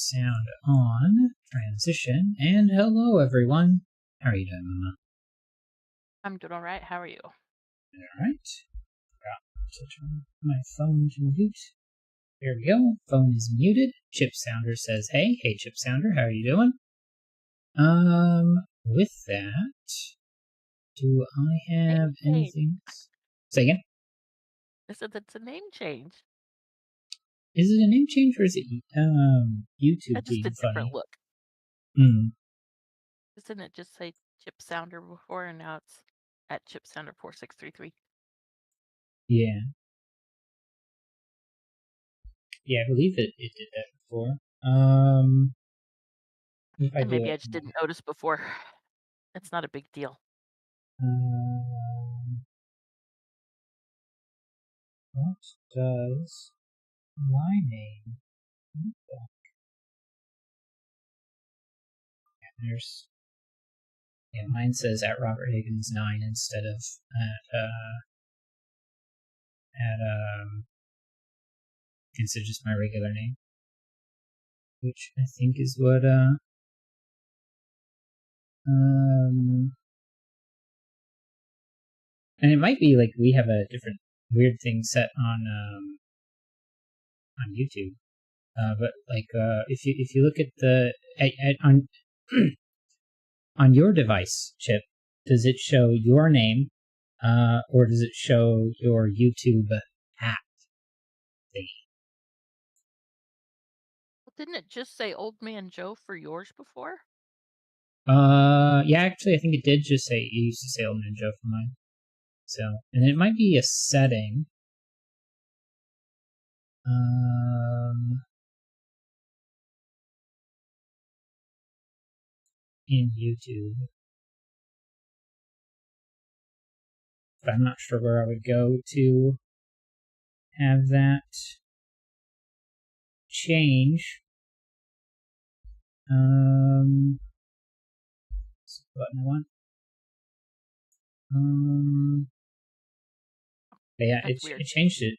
sound on. Transition. And hello, everyone. How are you doing, Mama? I'm doing all right. How are you? All right. Forgot to turn my phone to mute. There we go. Phone is muted. Chip Sounder says, hey. Hey, Chip Sounder. How are you doing? With that, do I have Name change. anything? Say again? I said that's a name change. Is it a name change or is it YouTube That's just a being different funny? look. Hmm. Doesn't it just say Chip Sounder before, and now it's at Chip Sounder 4633? Yeah. Yeah, I believe it did that before. If I And do maybe it I just didn't notice before. It's not a big deal. What does my name look like? There's mine says at Robert Higgins 9 instead of instead of just my regular name, which I think is what and it might be like we have a different weird thing set on YouTube. But like if you look at the on on your device, Chip, does it show your name, or does it show your YouTube app thingy? Well, didn't it just say Old Man Joe for yours before? Yeah, actually, I think it did just say it used to say Old Man Joe for mine. So, and it might be a setting. In YouTube, but I'm not sure where I would go to have that change. What's the button I want? But yeah, That's weird. it changed it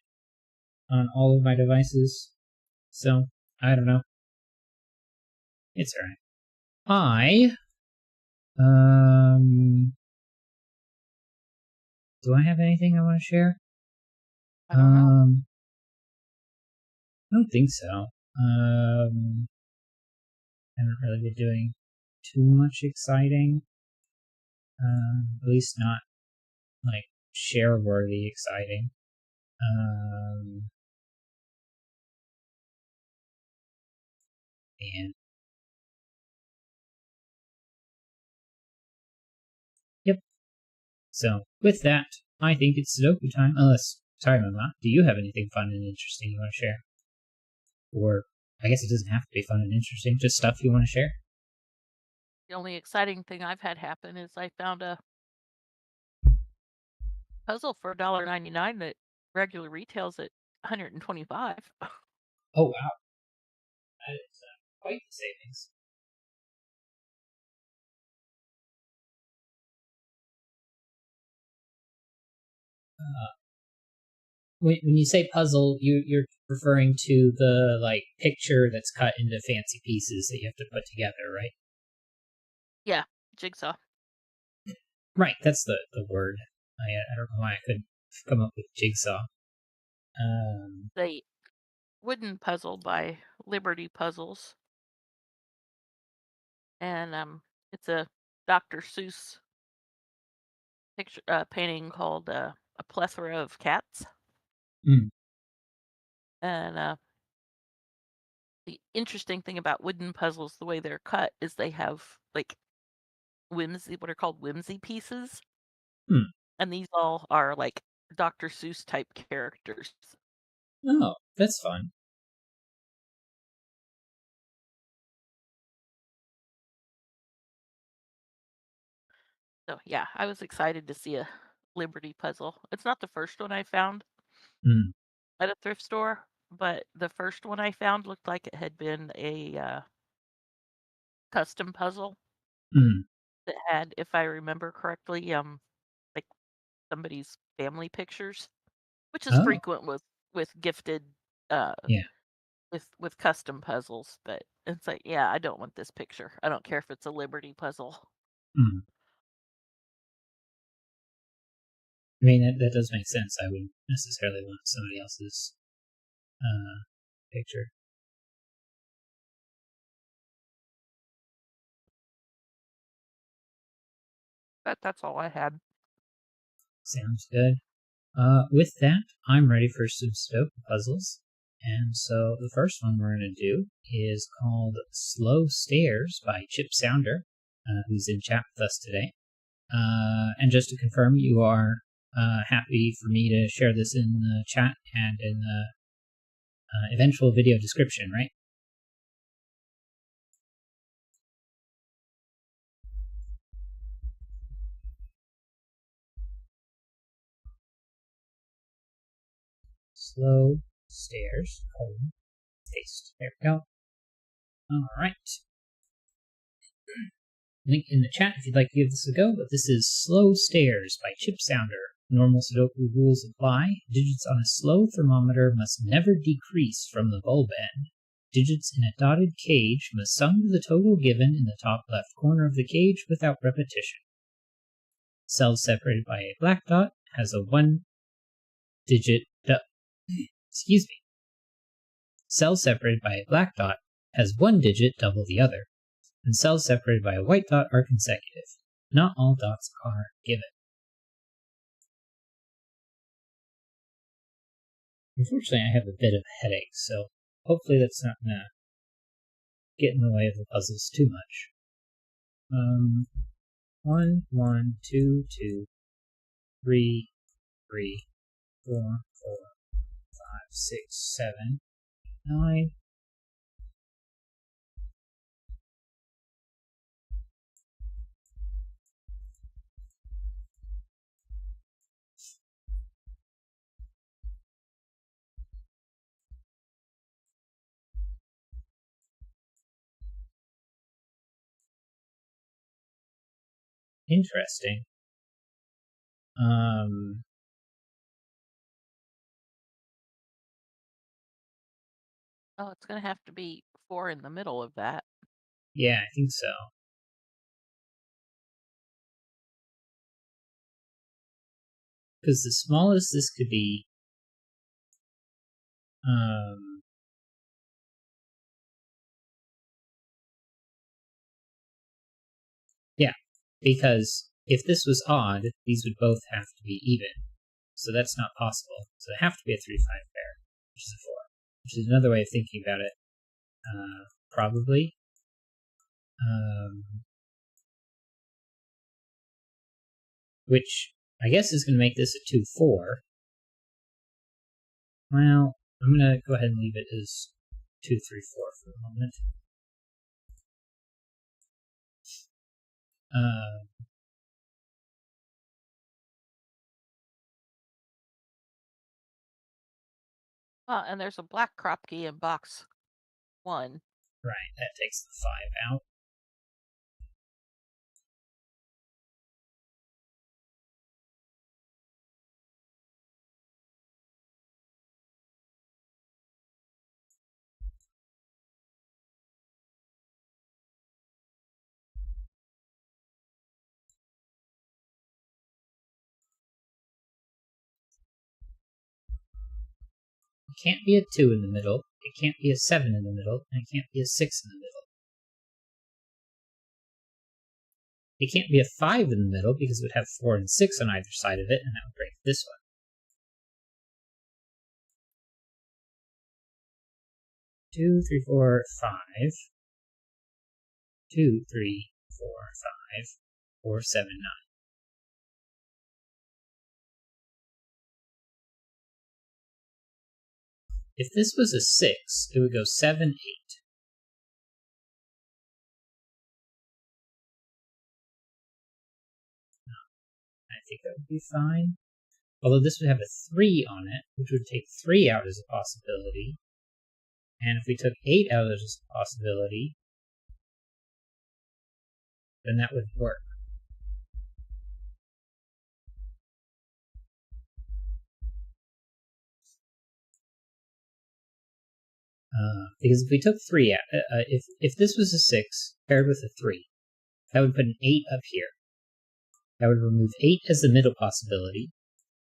on all of my devices. So I don't know. It's alright. Do I have anything I want to share? I don't know. I don't think so. I haven't really been doing too much exciting. At least not like share worthy exciting. And yep. So with that, I think it's Sudoku time. Unless, sorry, Mama, do you have anything fun and interesting you want to share? Or I guess it doesn't have to be fun and interesting, just stuff you want to share. The only exciting thing I've had happen is I found a puzzle for $1.99 that regular retails at $125. Oh wow, that is quite the savings. When you say puzzle, you're referring to the like picture that's cut into fancy pieces that you have to put together, right? Yeah, jigsaw. Right, that's the word. I don't know why I couldn't come up with jigsaw. The wooden puzzle by Liberty Puzzles, and it's a Dr. Seuss picture painting called "A Plethora of Cats." Mm. And the interesting thing about wooden puzzles, the way they're cut, is they have like what are called whimsy pieces, Hmm. and these all are like Dr. Seuss type characters. Oh, that's fun. So yeah, I was excited to see a Liberty puzzle. It's not the first one I found Mm. at a thrift store, but the first one I found looked like it had been a custom puzzle Mm. that had, if I remember correctly, like somebody's family pictures, which is Oh, frequent with gifted uh yeah. with custom puzzles. But It's like, yeah, I don't want this picture. I don't care if it's a Liberty puzzle. Hmm. I mean, that does make sense. I wouldn't necessarily want somebody else's picture. That's all I had. Sounds good. With that, I'm ready for some Sudoku puzzles. And so the first one we're going to do is called Slow Stairs by Chip Sounder, who's in chat with us today. And just to confirm, you are happy for me to share this in the chat and in the eventual video description, right? Slow Stairs, paste. There we go. All right. Link in the chat if you'd like to give this a go, but this is Slow Stairs by Chip Sounder. Normal Sudoku rules apply. Digits on a slow thermometer must never decrease from the bulb end. Digits in a dotted cage must sum to the total given in the top left corner of the cage without repetition. Cells separated by a black dot has a one-digit excuse me. Cells separated by a black dot has one digit double the other, and cells separated by a white dot are consecutive. Not all dots are given. Unfortunately, I have a bit of a headache, so hopefully that's not going to get in the way of the puzzles too much. 1, 1, 2, 2, 3, 3, 4, 4, 5, 6, 7, 9. Interesting. Oh, it's going to have to be 4 in the middle of that. Yeah, I think so. Because the smallest this could be, yeah, because if this was odd, these would both have to be even. So that's not possible. So they have to be a 3-5 pair, which is a 4, which is another way of thinking about it. Probably. Which I guess is going to make this a 2-4. Well, I'm going to go ahead and leave it as 2-3-4 for the moment. And there's a black crop key in box 1. Right, that takes the 5 out. It can't be a 2 in the middle, it can't be a 7 in the middle, and it can't be a 6 in the middle. It can't be a 5 in the middle because it would have 4 and 6 on either side of it, and that would break this one. 2, 3, 4, 5. 2, 3, 4, 5, 4, 7, 9. If this was a 6, it would go 7, 8. I think that would be fine. Although this would have a 3 on it, which would take 3 out as a possibility. And if we took 8 out as a possibility, then that would work. Because if we took 3, if this was a 6 paired with a 3, that would put an 8 up here. That would remove 8 as the middle possibility,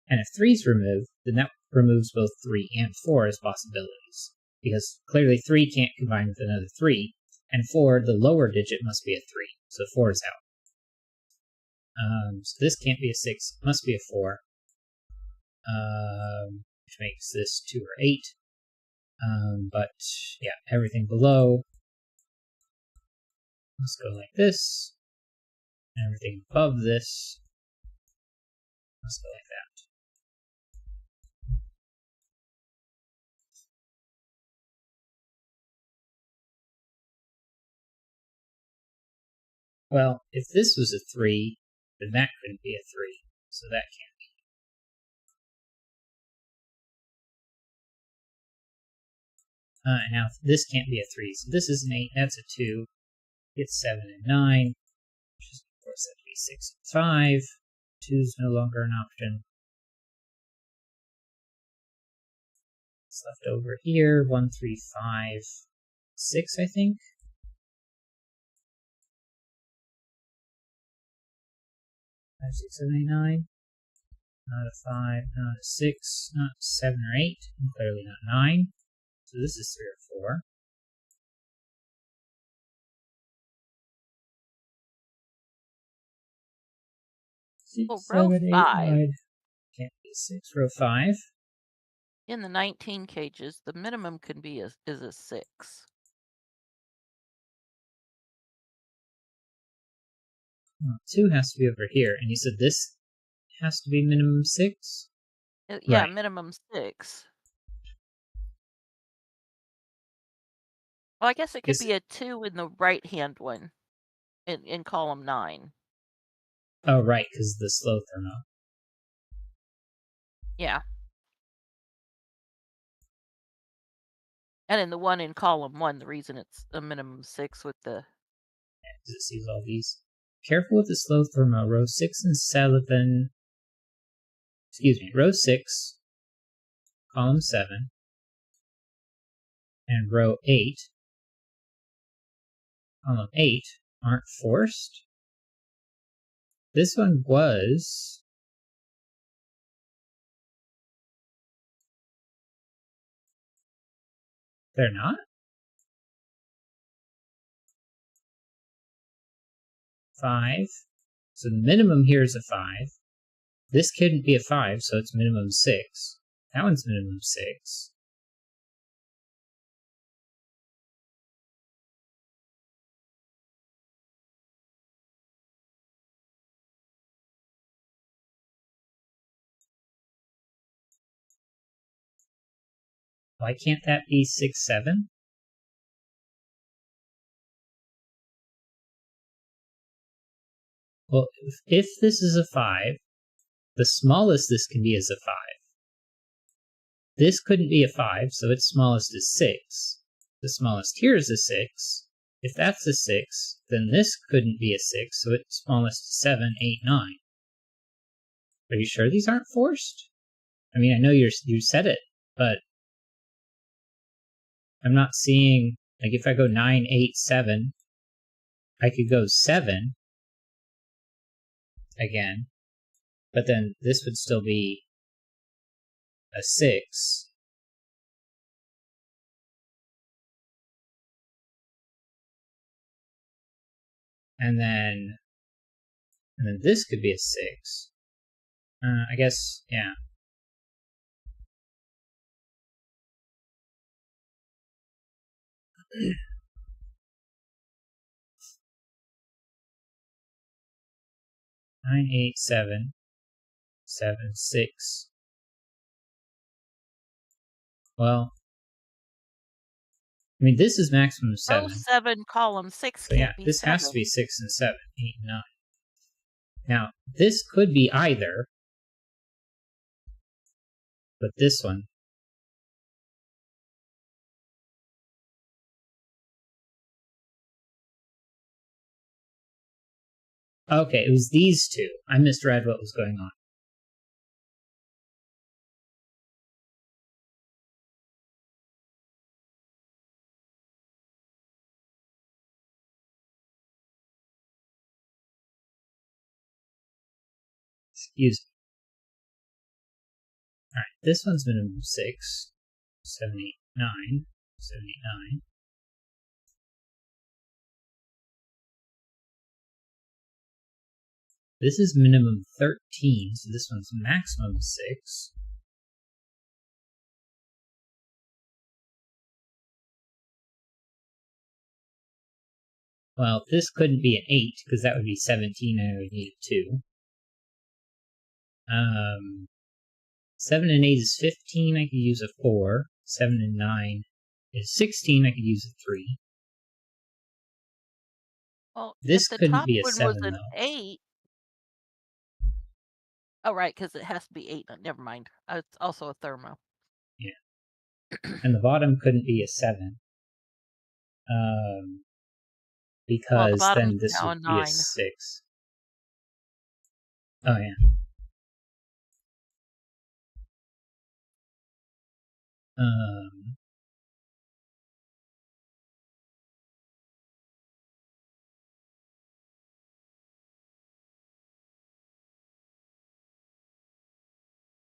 and if 3 is removed, then that removes both 3 and 4 as possibilities, because clearly 3 can't combine with another 3, and 4, the lower digit, must be a 3, so 4 is out. So this can't be a 6, it must be a 4, which makes this 2 or 8. But yeah, everything below, let's go like this, and everything above this, let's go like that. Well, if this was a 3, then that couldn't be a 3, so that can't be. And now this can't be a 3, so this is an 8, that's a 2, it's 7 and 9, which is, of course, that would be 6 and 5. 2 is no longer an option. What's left over here? 1, 3, 5, 6, I think. 5, 6, 7, 8, 9. Not a 5, not a 6, not 7 or 8, and clearly not 9. So this is 3 or 4. Well, 6, row 7, 8, 5. 9. Can't be a 6. Row 5. In the 19 cages, the minimum can be is a 6. 2 has to be over here, and you said this has to be minimum 6? Yeah, Right. minimum 6. Well, I guess it could be a 2 in the right-hand one in column 9. Oh, right, because the slow thermo. Yeah. And in the one in column 1, the reason it's a minimum 6 with the... Yeah, because it sees all these. Careful with the slow thermo. Row 6 and 7. Excuse me. Row 6, column 7, and row 8, column 8 aren't forced. This one was. They're not? 5. So the minimum here is a 5. This couldn't be a 5, so it's minimum 6. That one's minimum 6. Why can't that be 6, 7? Well, if this is a 5, the smallest this can be is a 5. This couldn't be a 5, so its smallest is 6. The smallest here is a 6. If that's a 6, then this couldn't be a 6, so its smallest is 7, 8, 9. Are you sure these aren't forced? I mean, I know you said it, but I'm not seeing, like, if I go 9, 8, 7, I could go 7 again, but then this would still be a 6. And then this could be a 6. I guess, yeah. Nine, 8, 7, 7, 6. Well, I mean, this is maximum 7. Row 7, column 6 So yeah, can't be this 7. has to be 6 and 7, 8 and 9. Now, this could be either, but this one. Okay, it was these two. I misread what was going on. Excuse me. All right, this one's minimum 6, 7, 8, 9, 7, 8, 9. This is minimum 13, so this one's maximum 6. Well, this couldn't be an 8, because that would be 17 and I would need a 2. 7 and 8 is 15, I could use a 4. 7 and 9 is 16, I could use a 3. Well, This if the couldn't top be a one 7, was an though. 8. Oh, right, because it has to be 8. Never mind. It's also a thermo. Yeah. And the bottom couldn't be a 7. Well, the Because bottom's then this now a would be a 9. 6. Oh, yeah.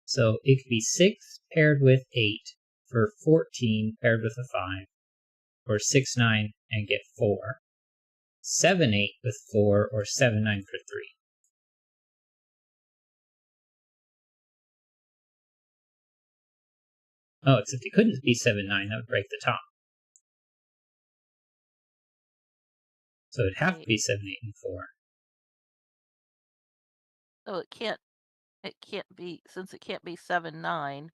So it could be 6 paired with 8 for 14 paired with a 5, or 6, 9 and get 4. 7, 8 with 4, or 7, 9 for 3. Oh, except it couldn't be 7, 9, that would break the top. So it'd have to be 7, 8, and 4. So it can't be, since it can't be 7, 9,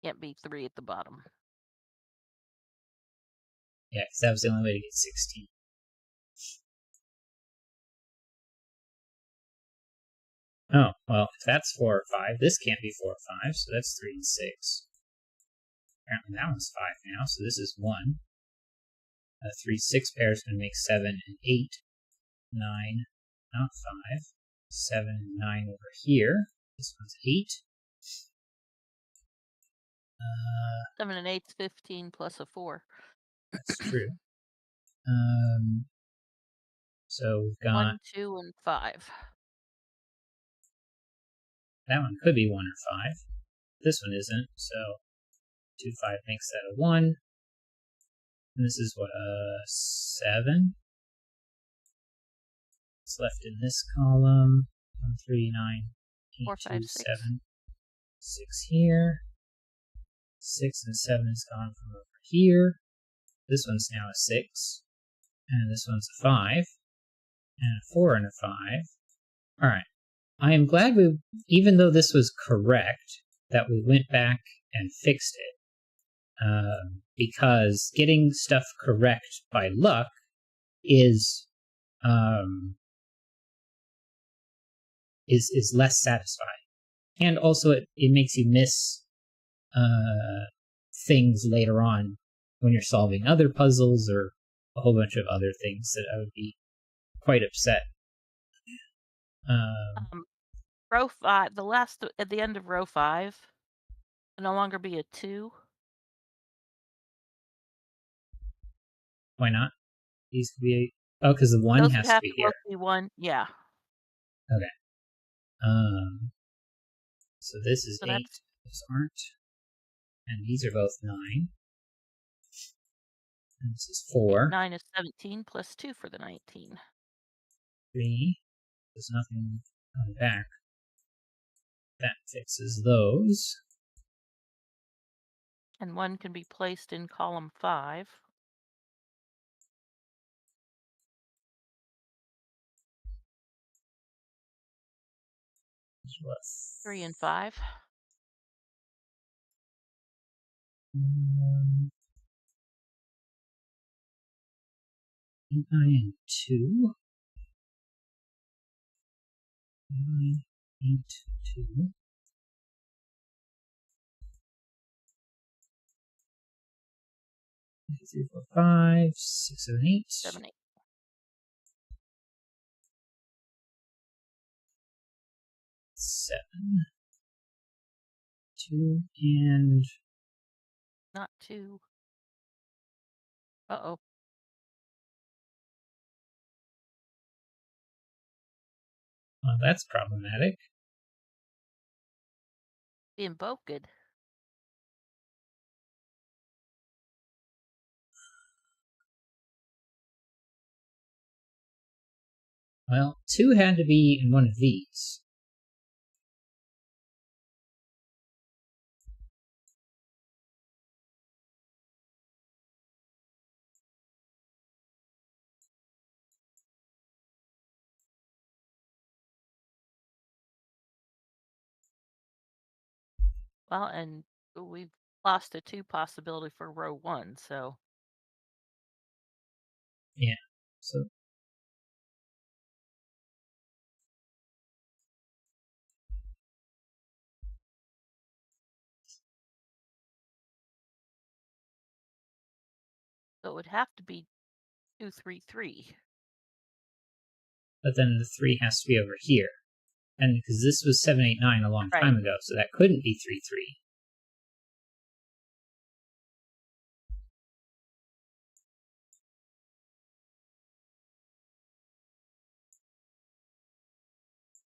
can't be 3 at the bottom. Yeah, because that was the only way to get 16. Oh, well, if that's 4 or 5, this can't be 4 or 5, so that's 3 and 6. Apparently that one's 5 now, so this is 1. 3, 6 pair is going to make 7 and 8. 9, not 5. 7 and 9 over here. This one's 8. 7 and 8's 15 plus a 4. That's true. So we've got 1, 2, and 5. that one could be 1 or 5. This one isn't, so 2, 5 makes that a 1. And this is what, 7? It's left in this column. 1, 3, 9, 8, 4, 5, 2, 6. 7. 6 here. 6 and 7 is gone from over here. This one's now a 6. And this one's a 5. And a 4 and a 5. Alright. I am glad even though this was correct, that we went back and fixed it. Because getting stuff correct by luck is less satisfying. And also it makes you miss things later on when you're solving other puzzles or a whole bunch of other things that I would be quite upset. Row 5, at the end of row 5, will no longer be a 2. Why not? These could be because the 1 Those has would to have be to here. both be 1, yeah. Okay. So this is So 8. Those aren't. And these are both 9. And this is 4. 9 is 17 plus 2 for the 19. 3. There's nothing on the back. That fixes those. And 1 can be placed in column 5. There's what? 3 and 5. 8, 9, and 2. 9, 8, 2. 3, 4, 5, 6, 7, 8. 7, 8. 7. 2 and Not 2. Uh-oh. well, that's problematic. Being both good. Well, 2 had to be in one of these. Well, and we've lost a 2 possibility for row 1, so Yeah. So it would have to be 2, 3, 3. but then the 3 has to be over here. And because this was 789 a long time Right. ago, so that couldn't be 3, 3.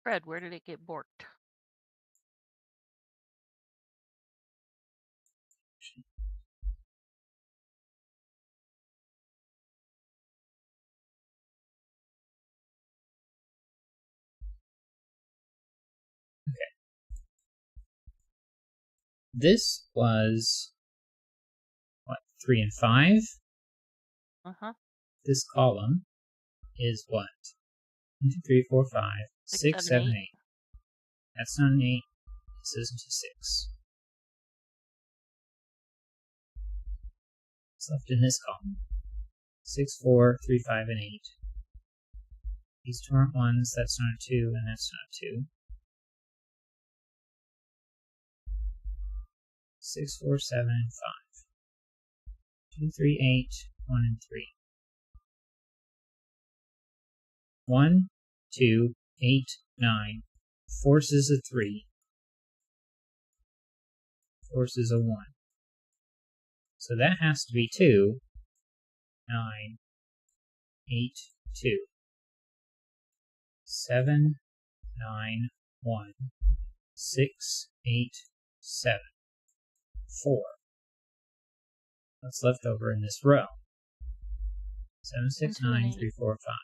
Fred, where did it get borked? Okay. This was, what, 3 and 5? Uh-huh. This column is what? 1, 2, 3, 4, 5, 6, 6, 7, 7, 8. 8. That's not an 8. This isn't a 6. What's left in this column? 6, 4, 3, 5, and 8. These two aren't 1s, that's not a 2, and that's not a 2. 6, 4, 7, and 5. 2, 3, 8, 1, and 3. 1, 2, 8, 9. Forces a 3. Forces a 1. So that has to be 2, 9, 8, 2. 7, 9, 1, 6, 8, 7, 4. What's left over in this row? 7, 6, 2, and 9, 8. 3, 4, 5.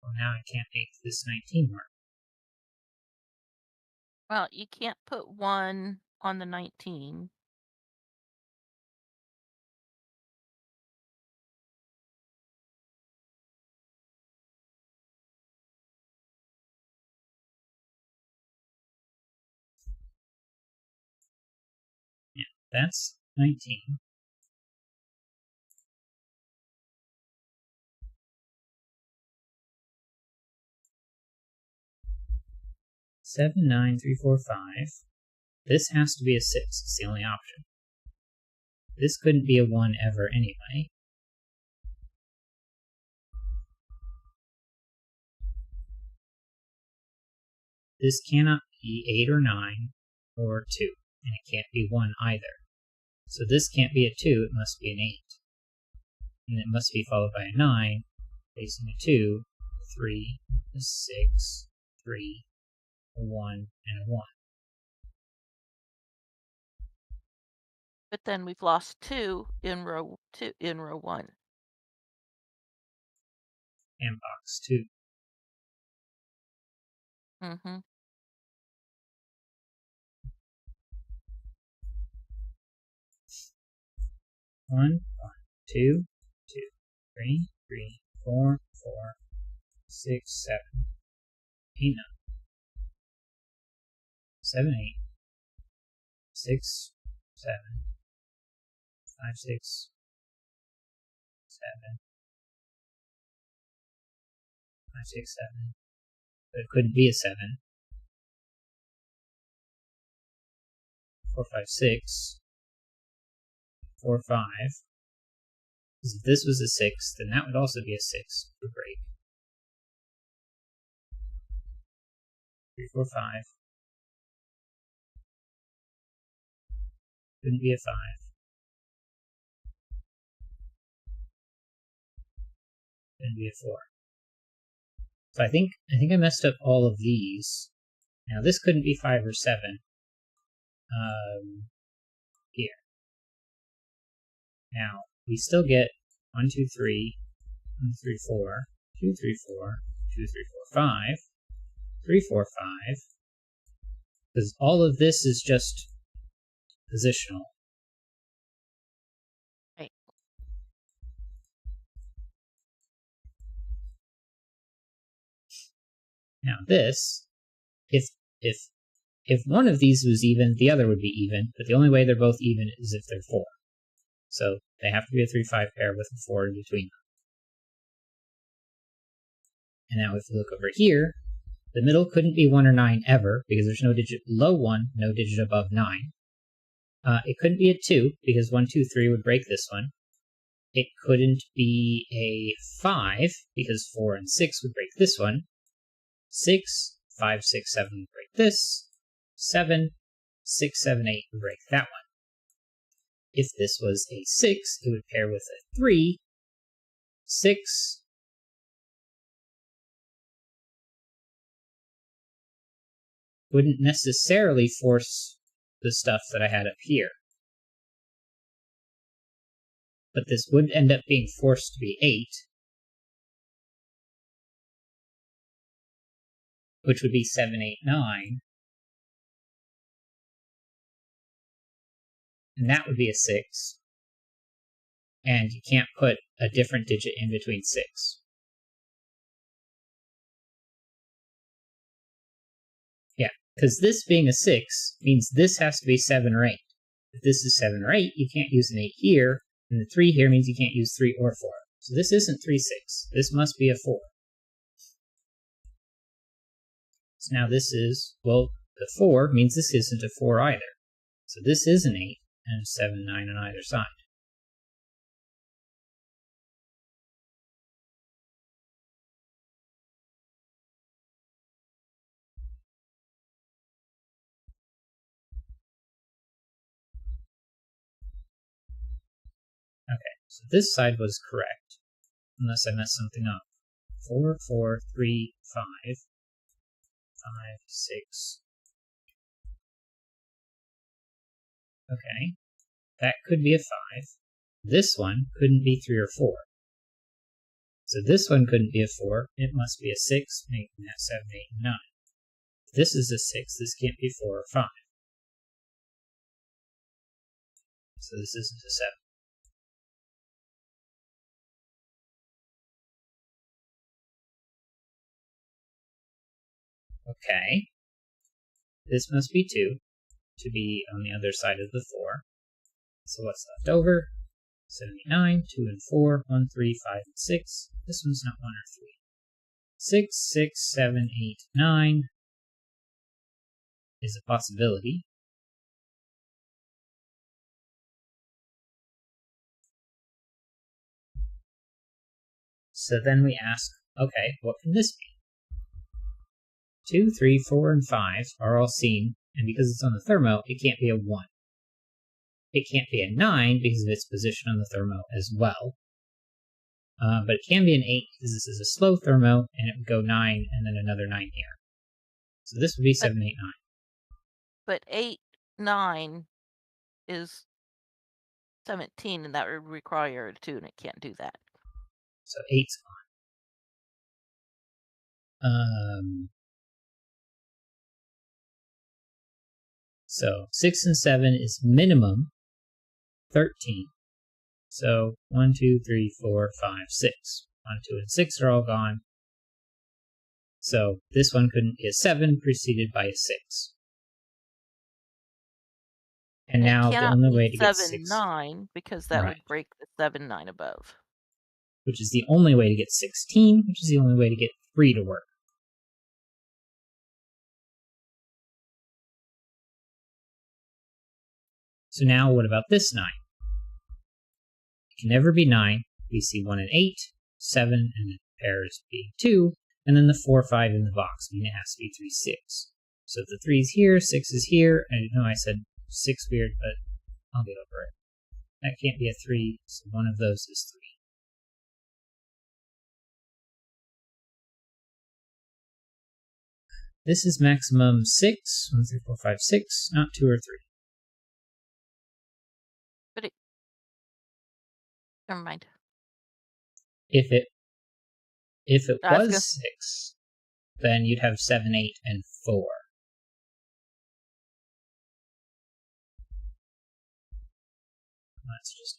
Well, now I can't make this 19 work. Well, you can't put 1 on the 19. Yeah, that's 19. Seven, 9, 3, 4, 5. This has to be a 6. It's the only option. This couldn't be a 1 ever anyway. This cannot be 8 or 9 or 2, and it can't be 1 either. So this can't be a 2, it must be an 8. And it must be followed by a 9, facing a 2, 3, a 6, 3, a 1, and a 1. But then we've lost 2 in row 1. And box 2. Mm-hmm. 1, 2, 2, 3, 3, 4, 4, 6, 7, 8, 9, 7, 8, 6, 7, 5, 6, 7, 5, 6, 7. But it couldn't be a 7. 4, 5, 6, 4, 5. Because if this was a 6, then that would also be a 6 for break. 3, 4, 5. Couldn't be a 5. Couldn't be a 4. So I think I messed up all of these. Now this couldn't be 5 or 7. Here. Now we still get 1, 2, 3, 1, 3, 4, 2, 3, 4, 2, 3, 4, 5, 3, 4, 5. Because all of this is just positional. Right. Now this, if one of these was even, the other would be even, but the only way they're both even is if they're 4. So they have to be a 3-5 pair with a 4 in between them. And now if you look over here, the middle couldn't be 1 or 9 ever, because there's no digit below 1, no digit above 9. It couldn't be a 2, because 1, 2, 3 would break this one. It couldn't be a 5, because 4 and 6 would break this one. 6, 5, 6, 7 would break this. 7, 6, 7, 8 would break that one. If this was a 6, it would pair with a 3. 6, wouldn't necessarily force the stuff that I had up here. But this would end up being forced to be 8, which would be 7, 8, 9. And that would be a 6. And you can't put a different digit in between 6. Yeah, because this being a 6 means this has to be 7 or 8. If this is 7 or 8, you can't use an 8 here, and the 3 here means you can't use 3 or 4. So this isn't 3, 6. This must be a 4. So now this is, well, the 4 means this isn't a 4 either. So this is an 8, and a 7, 9 on either side. Okay, so this side was correct, unless I messed something up. 4, 4, 3, 5, 5, 6. Okay, that could be a 5. This one couldn't be 3 or 4. So this one couldn't be a 4, it must be a 6, making that 7, 8, and 9. If this is a 6, this can't be 4 or 5. So this isn't a 7. Okay, this must be 2, to be on the other side of the 4. So what's left over? 79, 2 and 4, 1, 3, 5, and 6. This one's not 1 or 3. 6, 6, 7, 8, 9 is a possibility. So then we ask, okay, what can this be? 2, 3, 4, and 5 are all seen, and because it's on the thermo, it can't be a 1. It can't be a 9 because of its position on the thermo as well. But it can be an 8 because this is a slow thermo, and it would go 9 and then another 9 here. So this would be 7, 8, 9. But 8, 9 is 17, and that would require a 2, and it can't do that. So 8's gone. So 6 and 7 is minimum 13. So 1, 2, 3, 4, 5, 6. 1, 2, and 6 are all gone. So this one couldn't be a 7 preceded by a 6. And now the only way to get 6, 9 because that would break the 7, 9 above. Which is the only way to get 16, which is the only way to get 3 to work. So now what about this 9? It can never be 9. We see 1 and 8, 7, and the pairs being 2, and then the 4, 5 in the box, meaning it has to be 3, 6. So if the 3 is here, 6 is here, I know I said 6 weird, but I'll get over it. That can't be a 3, so one of those is 3. This is maximum 6. 1, 3, 4, 5, 6, not 2 or 3. But never mind. If it I was was 6, then you'd have 7, 8, and 4. That's just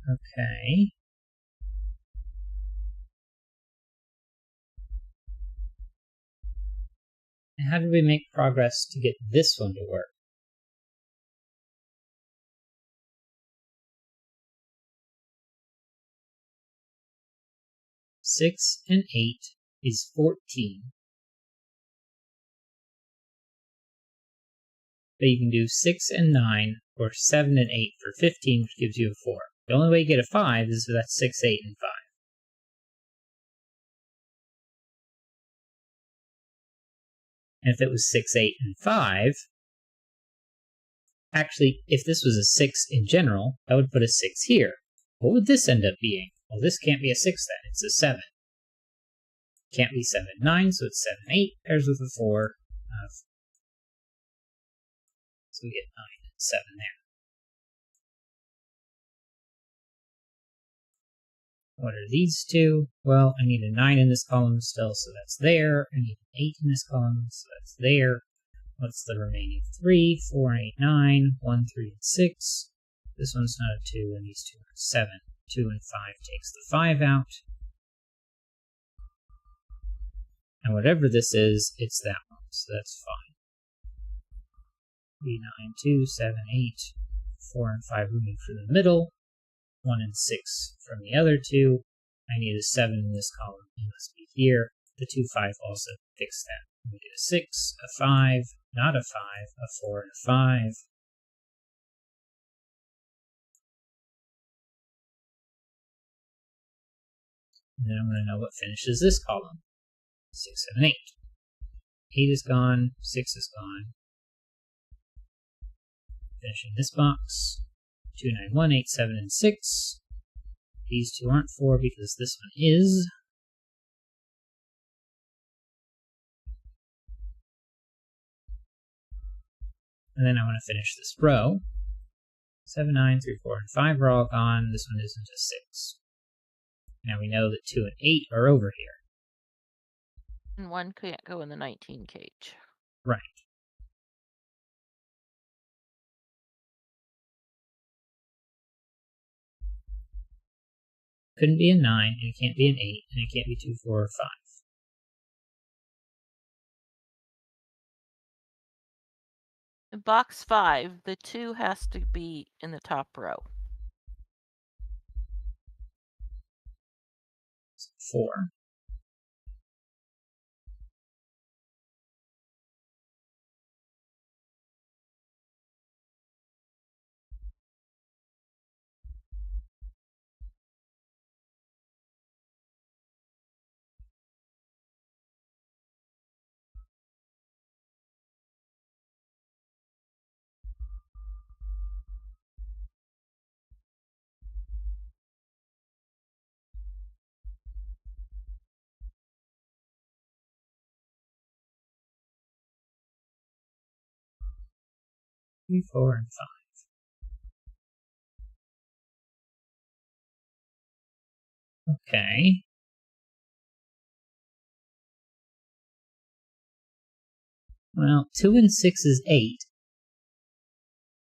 okay. And how did we make progress to get this one to work? Six and 8 is 14. But you can do 6 and 9, or 7 and 8 for 15, which gives you a 4. The only way you get a 5 is if that's 6, 8, and 5. And if it was 6, 8, and 5, actually, if this was a 6 in general, I would put a 6 here. What would this end up being? Well, this can't be a 6 then, it's a 7. Can't be 7, 9, so it's 7, 8, pairs with a 4. So we get 9 and 7 there. What are these two? Well, I need a 9 in this column still, so that's there. I need an 8 in this column, so that's there. What's the remaining 3? 4 and 8, 9. 1, 3, and 6. This one's not a 2, and these two are 7. 2 and 5 takes the 5 out. And whatever this is, it's that one, so that's fine. 3, 9, 2, 7, 8. 4 and 5 removed from the middle. 1 and 6 from the other two. I need a 7 in this column. It must be here. The 2, 5 also fix that. We get a 6, a 5, not a 5, a 4, and a 5. And then I'm going to know what finishes this column. 6, 7, 8. 8 is gone. 6 is gone. Finishing this box. 2, 9, 1, 8, 7, and 6. These two aren't 4 because this one is. And then I want to finish this row. 7, 9, 3, 4, and 5 are all gone. This one isn't a 6. Now we know that 2 and 8 are over here. And 1 can't go in the 19 cage. Right. Couldn't be a 9, and it can't be an 8, and it can't be 2, 4, or 5. In box 5, the 2 has to be in the top row. 4. Three, 4, and 5. Okay. Well, 2 and 6 is 8.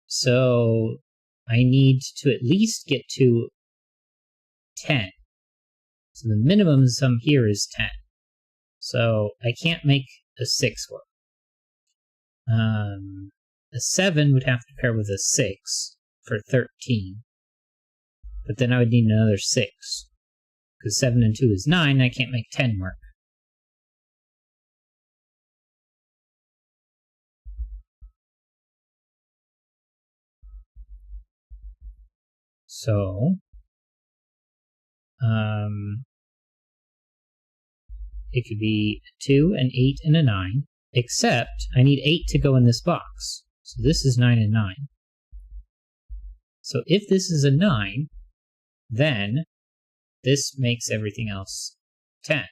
So I need to at least get to 10. So the minimum sum here is 10. So I can't make a 6 work. A 7 would have to pair with a 6 for 13. But then I would need another 6. Because 7 and 2 is 9, I can't make 10 work. So, it could be 2, an 8, and a 9, except I need 8 to go in this box. So this is 9 and 9. So if this is a 9, then this makes everything else 10.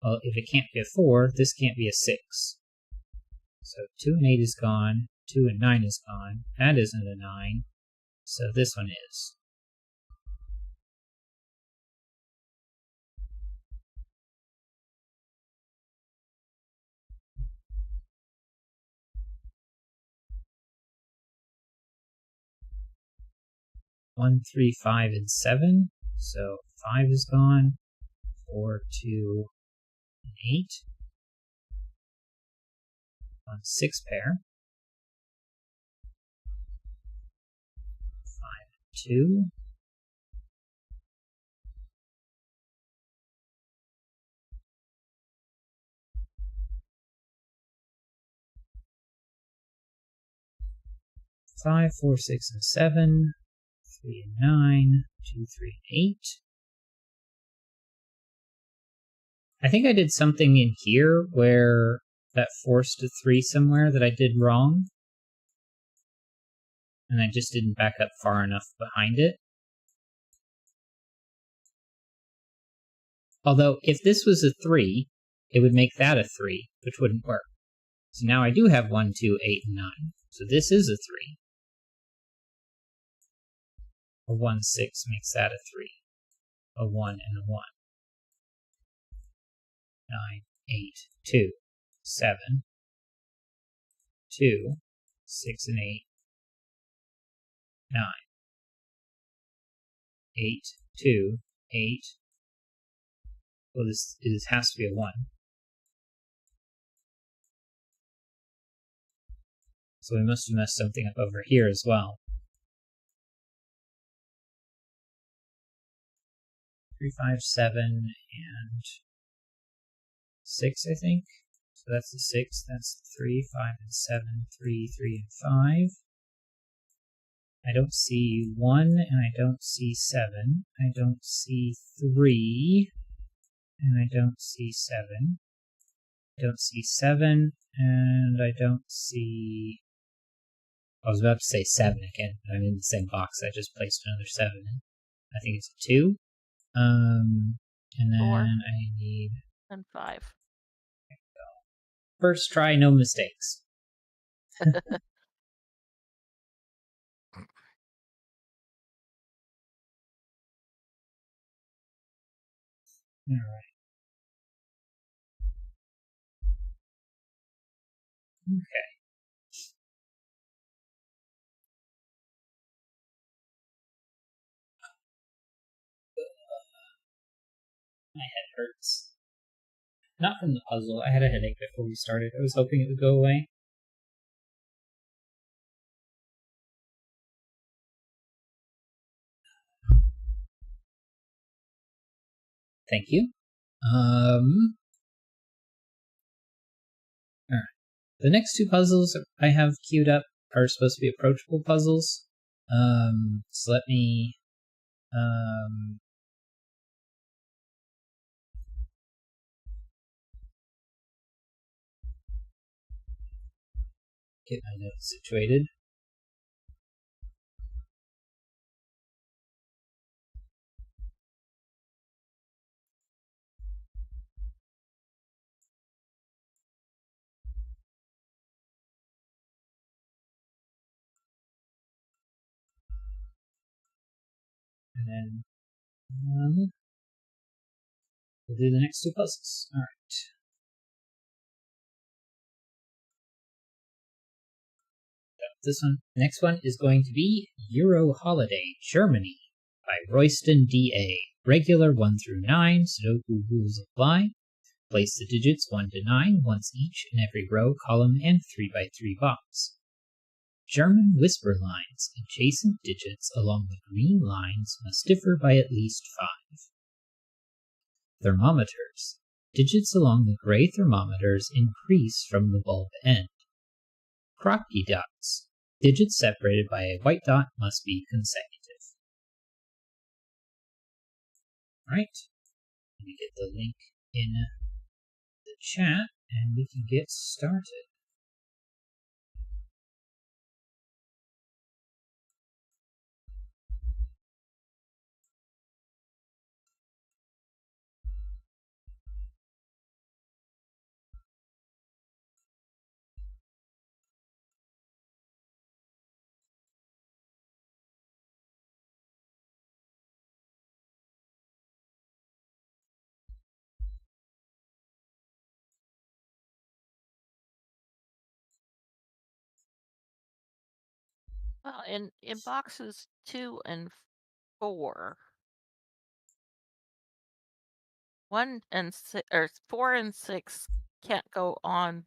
Well, if it can't be a 4, this can't be a 6. So 2 and 8 is gone, 2 and 9 is gone, that isn't a 9, so this one is. One, 3, 5, and 7. So 5 is gone. 4, 2, and 8. 1, 6 pair. 5, 2. 5, 4, 6, and 7. 3 and 9. 2, 3, and 8. I think I did something in here where that forced a 3 somewhere that I did wrong. And I just didn't back up far enough behind it. Although, if this was a 3, it would make that a 3, which wouldn't work. So now I do have 1, 2, 8, and 9. So this is a 3. A 1, 6 makes that a 3. A 1 and a 1. 9, 8, 2, 7, 2, 6 and 8, 9, 8, 2, 8. Well, this has to be a 1. So we must have messed something up over here as well. 3, 5, 7, and 6, I think. So that's the 6, that's the 3, 5, and 7, 3, 3, and 5. I don't see 1, and I don't see 7. I don't see 3, and I don't see 7. I don't see 7, and I don't see... I was about to say 7 again, but I'm in the same box. I just placed another 7 in. I think it's a 2. And then 4. I need... And 5. First try, no mistakes. Alright. Okay. My head hurts. Not from the puzzle. I had a headache before we started. I was hoping it would go away. Thank you. Alright. The next 2 puzzles I have queued up are supposed to be approachable puzzles. So let me... get my notes situated. And then we'll do the next 2 puzzles. Alright. This one. Next one is going to be Euro Holiday, Germany, by Royston D.A. Regular 1 through 9, Sudoku rules apply. Place the digits 1 to 9 once each in every row, column, and 3x3 box. German whisper lines, adjacent digits along the green lines must differ by at least 5. Thermometers. Digits along the gray thermometers increase from the bulb end. Crocky dots. Digits separated by a white dot must be consecutive. Alright, let me get the link in the chat and we can get started. Well, in boxes 2 and 4, 1 and 6, or 4 and 6 can't go on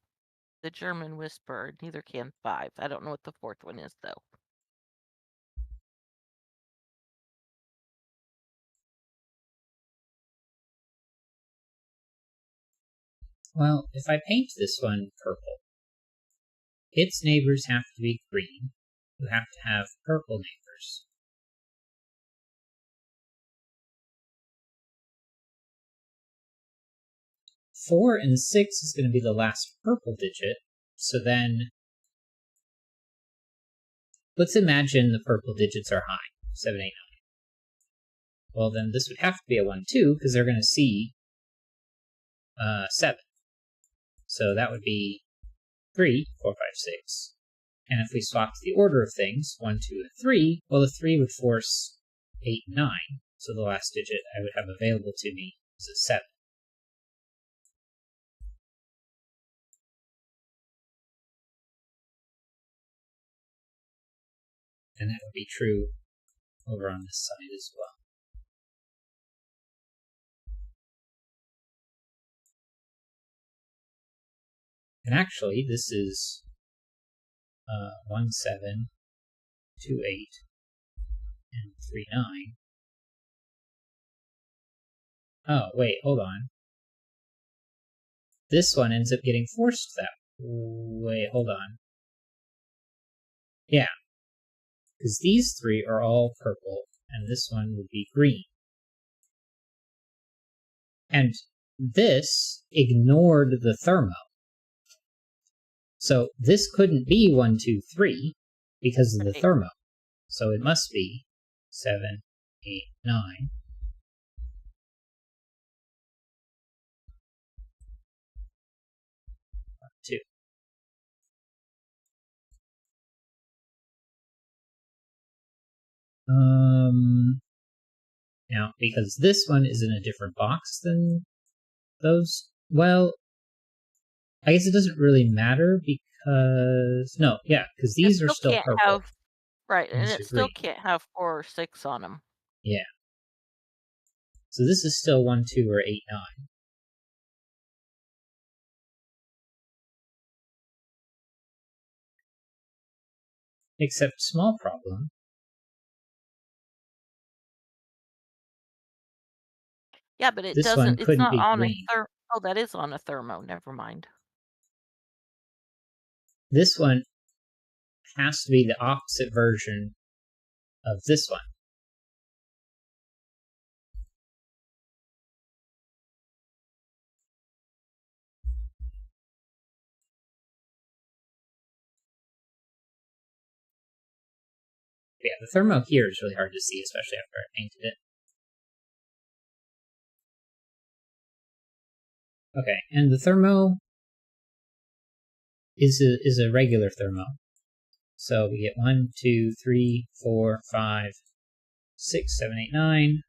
the German Whisperer. Neither can 5. I don't know what the fourth one is though. Well, if I paint this one purple, its neighbors have to be green, who have to have purple neighbors. Four and 6 is going to be the last purple digit, so then let's imagine the purple digits are high, 7, 8, 9. Well, then this would have to be a 1, 2, because they're going to see 7. So that would be 3, 4, 5, 6. And if we swapped the order of things, 1, 2, and 3, well, the 3 would force 8, 9. So the last digit I would have available to me is a 7. And that would be true over on this side as well. And actually, this is 1, 7, 2, 8, and 3, 9. Oh, wait, hold on. This one ends up getting forced that. Wait, hold on. Yeah, because these 3 are all purple, and this one would be green. And this ignored the thermo. So this couldn't be 1, 2, 3 because of the Right. thermo. So it must be 7, 8, 9. 2. Now, because this one is in a different box than those, well, I guess it doesn't really matter because, no, yeah, because It these are still still can't purple. have right, and These it are still green. can't have 4 or 6 on them. Yeah. So this is still 1, 2, or 8, 9. Except small problem. Yeah, but it This one doesn't. It's couldn't not be on a green. Oh, that is on a thermo. Never mind. This one has to be the opposite version of this one. Yeah, the thermo here is really hard to see, especially after I painted it. Okay, and the thermo is a regular thermo. So we get 1, 2, 3, 4, 5, 6, 7, 8, 9.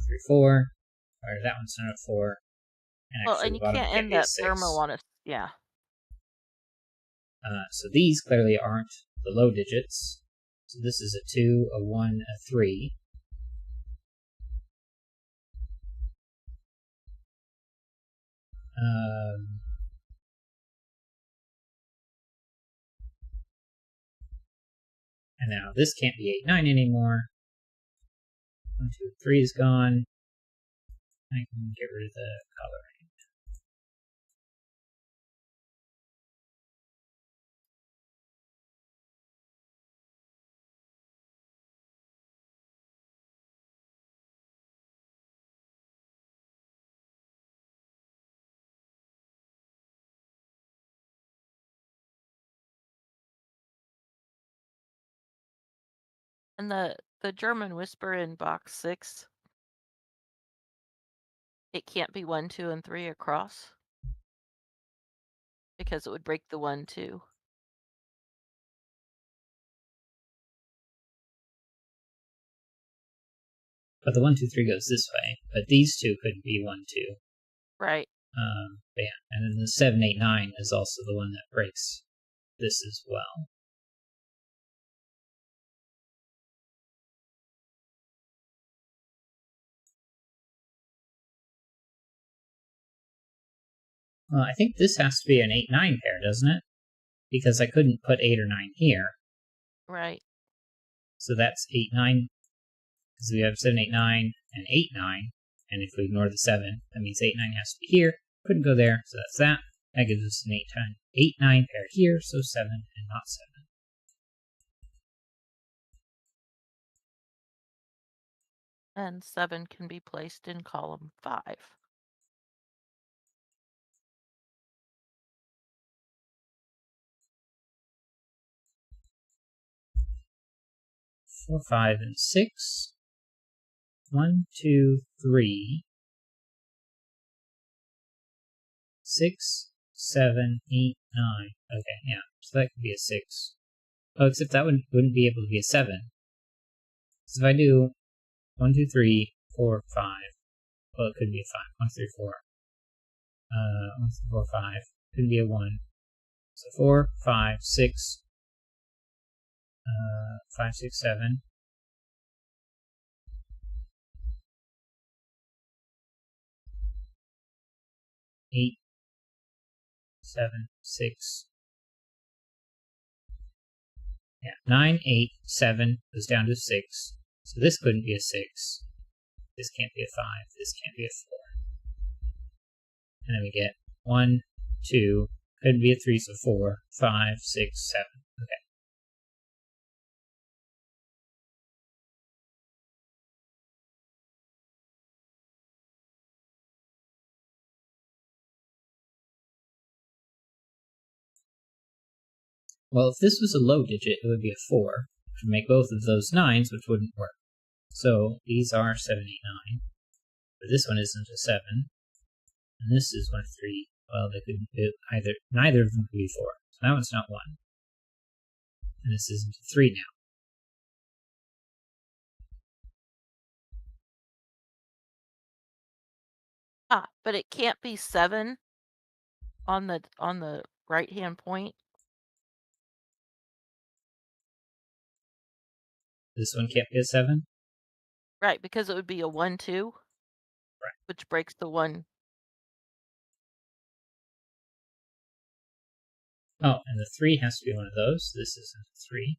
3, 4. Or that one's not a 4. And Well, actually and the you bottom can't can't end be a that thermo 6. on a yeah. So these clearly aren't the low digits. So this is a 2, a 1, a 3. And now this can't be 8, 9 anymore. 1, 2, 3 is gone. I can get rid of the coloring. And the German Whisper in box 6, it can't be 1, 2, and 3 across because it would break the 1, 2. But the 1, 2, 3 goes this way. But these two couldn't be 1, 2. Right. Yeah, and then the 7, 8, 9 is also the one that breaks this as well. Well, I think this has to be an 8, 9 pair, doesn't it? Because I couldn't put 8 or 9 here. Right. So that's 8, 9, because we have 7, 8, 9, and 8, 9. And if we ignore the 7, that means 8, 9 has to be here. Couldn't go there, so that's that. That gives us an 8, 10, 8, 9 pair here, so 7 and not 7. And 7 can be placed in column 5. 4, 5, and 6. 1, 2, 3. 6, 7, 8, 9. Okay, yeah, so that could be a 6. Oh, except that wouldn't be able to be a 7. So if I do 1, 2, 3, 4, 5. Well, it could be a 5. 1, 3, 4. 1, 3, 4, 5. Could be a 1. So 4, 5, 6. 5, 6, 7. 8, 7, 6. Yeah, 9, 8, 7 goes down to 6. So this couldn't be a 6. This can't be a 5. This can't be a 4. And then we get 1, 2, couldn't be a 3, so 4, 5, 6, 7. Okay. Well, if this was a low digit, it would be a 4, which would make both of those 9s, which wouldn't work. So these are 7, 8, 9. But this one isn't a 7. And this is 1, 3. Well, they couldn't do either. Neither of them could be 4. So that one's not 1. And this isn't a 3 now. But it can't be 7 on the right-hand point. This one can't be a 7? Right, because it would be a 1, 2. Right. Which breaks the 1. Oh, and the 3 has to be one of those. This isn't a 3.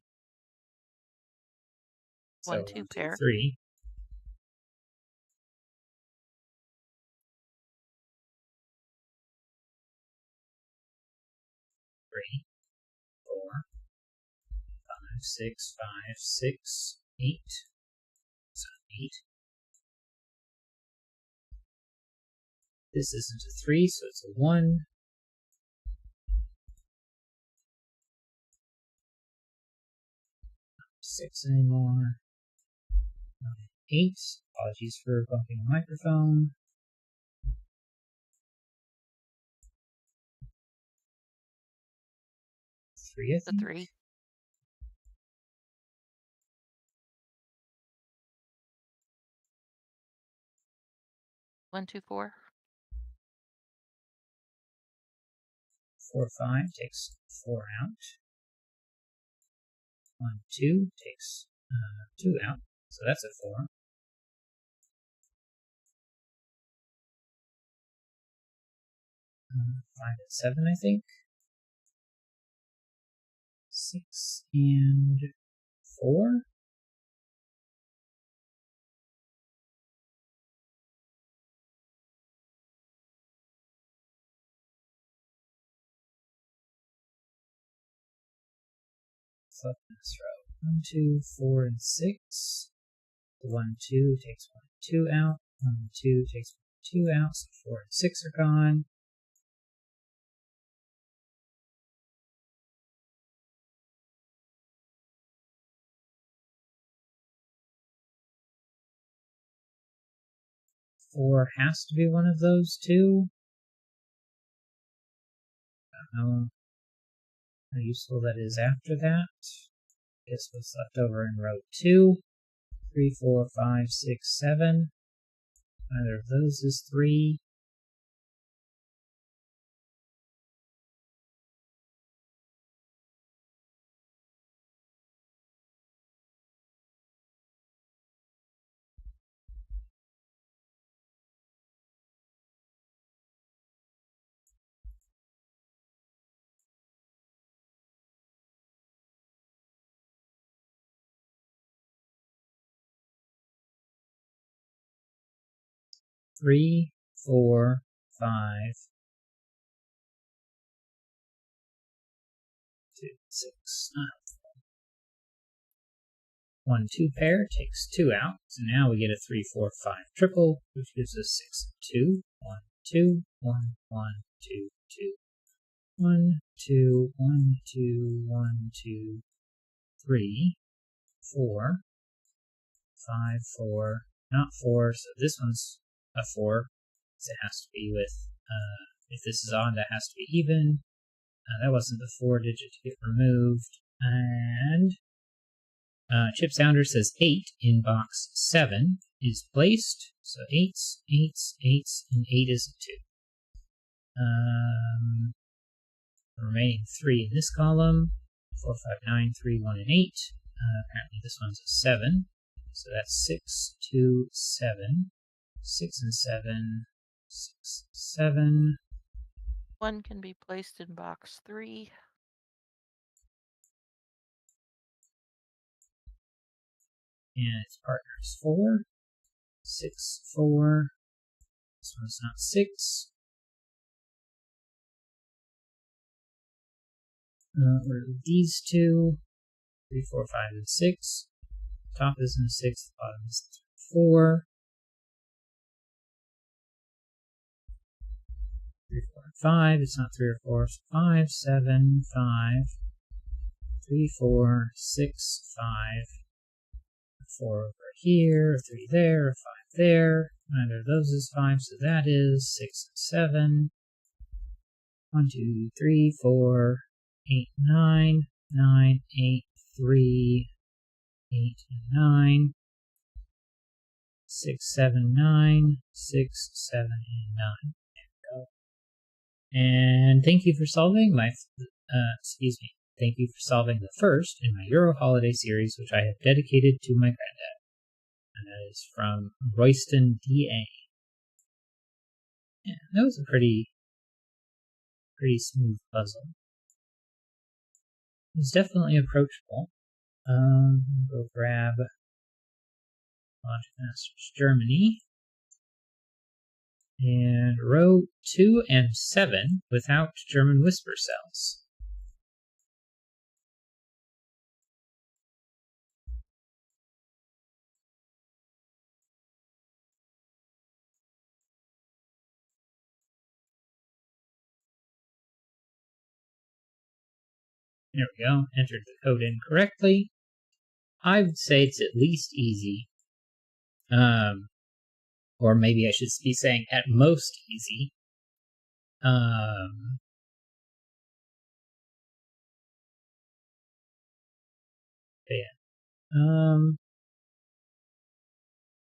So 1, 1, 2 2, pair. 3. 3, 4, 5, 6, 5, 6, 8. So 8. This isn't a 3, so it's a 1. 6 anymore. 8. Apologies for bumping the microphone. 3, I The think. 3. 1, 2, 4. 4, 5 takes 4 out. 1, 2 takes 2 out. So that's a 4. 5 and 7, I think. 6 and 4. Flip this row. 1, 2, 4, and 6. The 1, 2 takes 1 and 2 out. 1 and 2 takes 1 and 2 out. So 4 and 6 are gone. 4 has to be one of those two. I don't know how useful that is after that. Guess what's left over in row 2. 3, 4, 5, 6, 7. Neither of those is 3. Three, 4, 5, 2, 6. 1, 2 pair takes 2 out. So now we get a 3, 4, 5 triple, which gives us 6, 2. 1, 2, 1, 1, 2, 2. 1, 2, 1, 2, 1, 2, 3, 4, 5, 4. Not 4, so this one's a 4. So it has to be with, if this is on, that has to be even. That wasn't the 4 digit to get removed. And Chip Sounder says 8 in box 7 is placed. So 8s, 8s, 8s, and 8 is a 2. Remaining 3 in this column. 4, 5, 9, 3, 1, and 8. Apparently this one's a 7. So that's 6, 2, 7. 6 and 7. 6, 7. 1 can be placed in box 3. And its partner is 4. 6, 4. This one's not 6. These two. 3, 4, 5, and 6. Top is in 6, bottom is 4. 3, 4, and 5. It's not 3 or 4, so 5, 7, 5. 3, 4, 6, 5. 4 over here, 3 there, 5 there. Neither of those is 5, so that is 6 and 7. 1, 2, 3, 4, 8, 9, 9, 8, 3, 8, and 9. 6, 7, 9, 6, 7, and 9. There we go. And thank you for solving my, thank you for solving the first in my Euro Holiday series, which I have dedicated to my granddad. And that is from Royston D.A. Yeah, that was a pretty smooth puzzle. It was definitely approachable. Go grab Logic Masters Germany. And row 2 and 7 without German whisper cells. There we go. Entered the code in correctly. I would say it's at least easy. Or maybe I should be saying at most easy.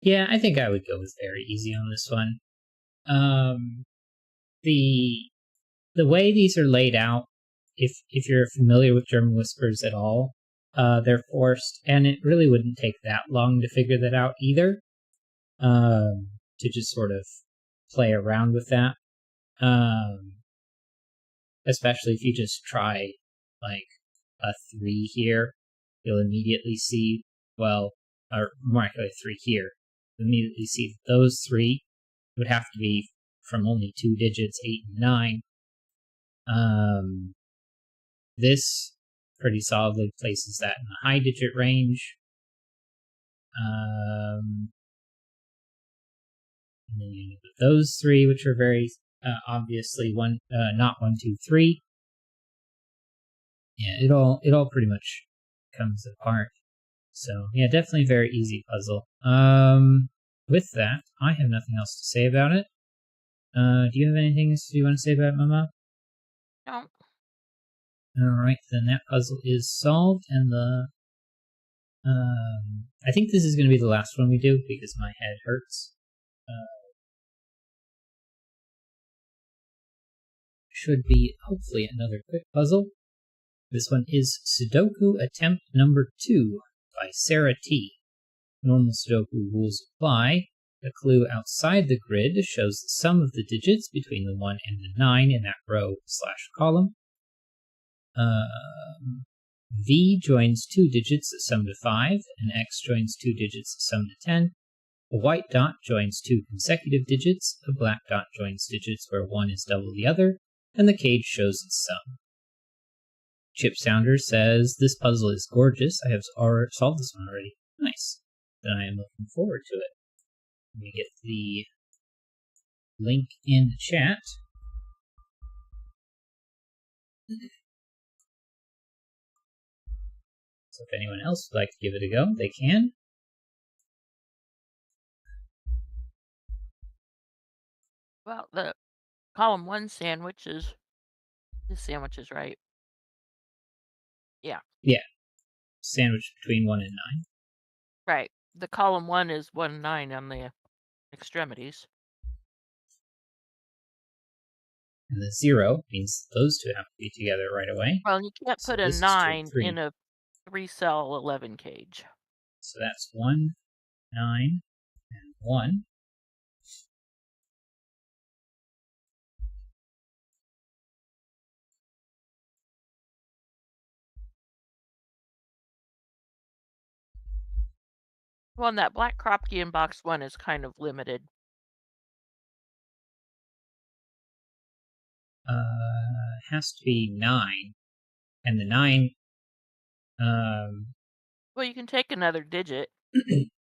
Yeah, I think I would go with very easy on this one. The way these are laid out, if you're familiar with German whispers at all, they're forced, and it really wouldn't take that long to figure that out either. To just sort of play around with that. Especially if you just try like a 3 here, you'll immediately see, well, or more accurately 3 here, you'll immediately see those 3 would have to be from only 2 digits, 8 and 9. This pretty solidly places that in the high digit range. And then you have those 3, which are very obviously not 1, 2, 3. Yeah, it all pretty much comes apart. So yeah, definitely very easy puzzle. with that, I have nothing else to say about it. Do you have anything you want to say about it, Mama? No. Alright, then that puzzle is solved, and I think this is going to be the last one we do, because my head hurts. Should be, hopefully, another quick puzzle. This one is Sudoku Attempt Number 2 by Sarah T. Normal Sudoku rules apply. A clue outside the grid shows the sum of the digits between the 1 and the 9 in that row/column. V joins two digits that sum to 5, and X joins two digits that sum to 10. A white dot joins two consecutive digits, a black dot joins digits where one is double the other, and the cage shows its sum. Chip Sounder says, "This puzzle is gorgeous. I have solved this one already." Nice. Then I am looking forward to it. Let me get the link in the chat. So if anyone else would like to give it a go, they can. Well, the column 1 sandwich is this sandwich is right. Yeah. Yeah. Sandwich between 1 and 9. Right. The column 1 is 1, 9 on the extremities. And the 0 means those two have to be together right away. Well, you can't So put a this is straight 9 3. in a 3-cell 11 cage. So that's 1, 9, and 1. Well, and that black Kropke in box 1 is kind of limited. Has to be 9. And the 9, Well, you can take another digit.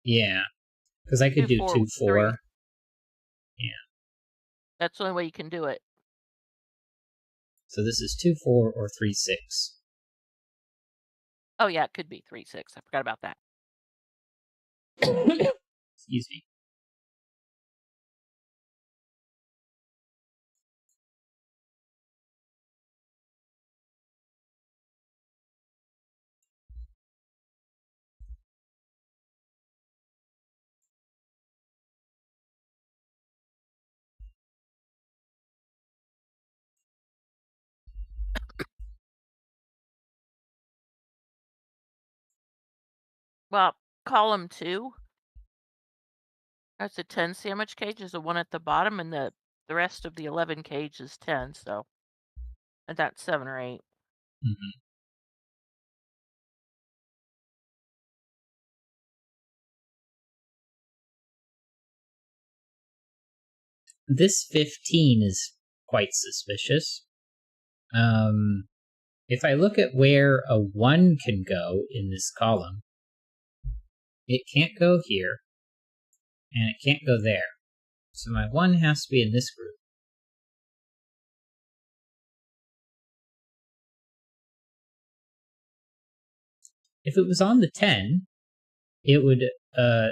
yeah. Because I could 2, do 4, 2, 4. 3. Yeah. That's the only way you can do it. So this is 2, 4, or 3, 6. Oh, yeah, it could be 3, 6. I forgot about that. Excuse me. Well, column 2, that's a 10 sandwich cage. There's a 1 at the bottom, and the rest of the 11 cage is 10, so and that's 7 or 8. Mm-hmm. This 15 is quite suspicious. If I look at where a 1 can go in this column, it can't go here, and it can't go there. So my 1 has to be in this group. If it was on the 10, it would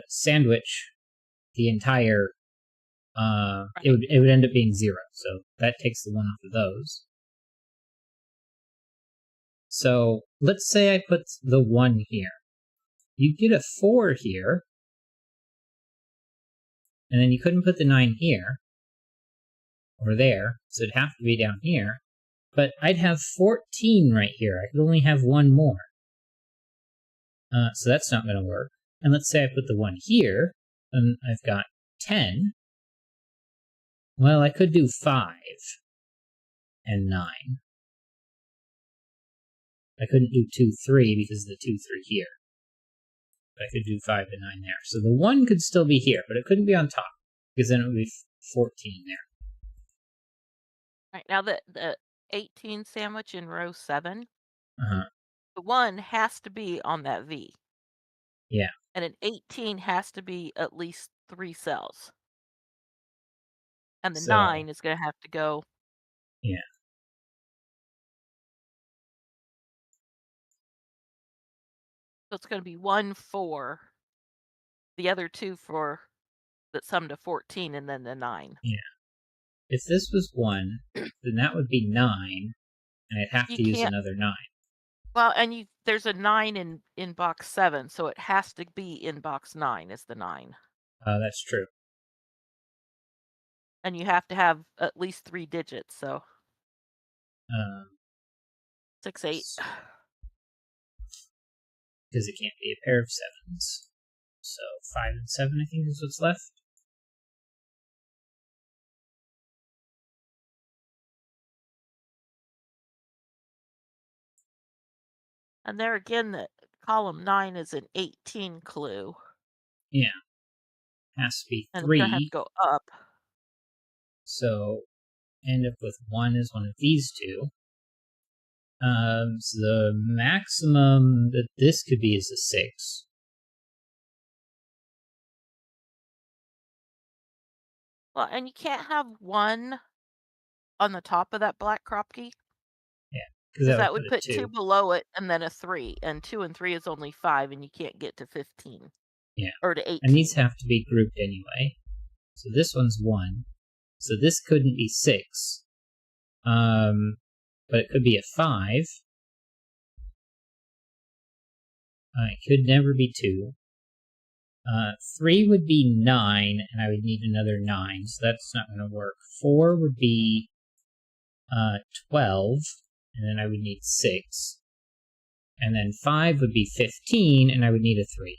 sandwich the entire. It would end up being 0, so that takes the 1 off of those. So let's say I put the 1 here. You get a 4 here, and then you couldn't put the 9 here, or there, so it'd have to be down here. But I'd have 14 right here. I could only have 1 more. So that's not going to work. And let's say I put the 1 here, and I've got 10. Well, I could do 5 and 9. I couldn't do 2, 3 because of the 2, 3 here. But I could do 5 and 9 there. So the 1 could still be here, but it couldn't be on top, because then it would be 14 there. Right, now the 18 sandwich in row 7, Uh-huh. the 1 has to be on that V. Yeah. And an 18 has to be at least 3 cells. And the 9 is going to have to go. Yeah. So it's going to be 1, 4. The other 2 for that sum to 14 and then the 9. Yeah. If this was 1, then that would be 9, and I'd have You to use can't. another 9. Well, and there's a 9 in box 7, so it has to be in box 9 is the 9. That's true. And you have to have at least 3 digits, so Um, 6, 8. Because it can't be a pair of 7s. So 5 and 7, I think, is what's left. And there again, the column 9 is an 18 clue. Yeah. Has to be And it's going to have 3. to go up. So end up with 1 is one of these two. So the maximum that this could be is a 6. Well, and you can't have 1 on the top of that black crop key. Yeah, because Because that that would would put a put 2 2. below it and then a 3. And 2 and 3 is only 5, and you can't get to 15. Yeah. Or to 18. And these have to be grouped anyway. So this one's 1. So this couldn't be 6. But it could be a 5. It could never be 2. 3 would be 9, and I would need another 9, so that's not going to work. 4 would be 12, and then I would need 6. And then 5 would be 15, and I would need a 3.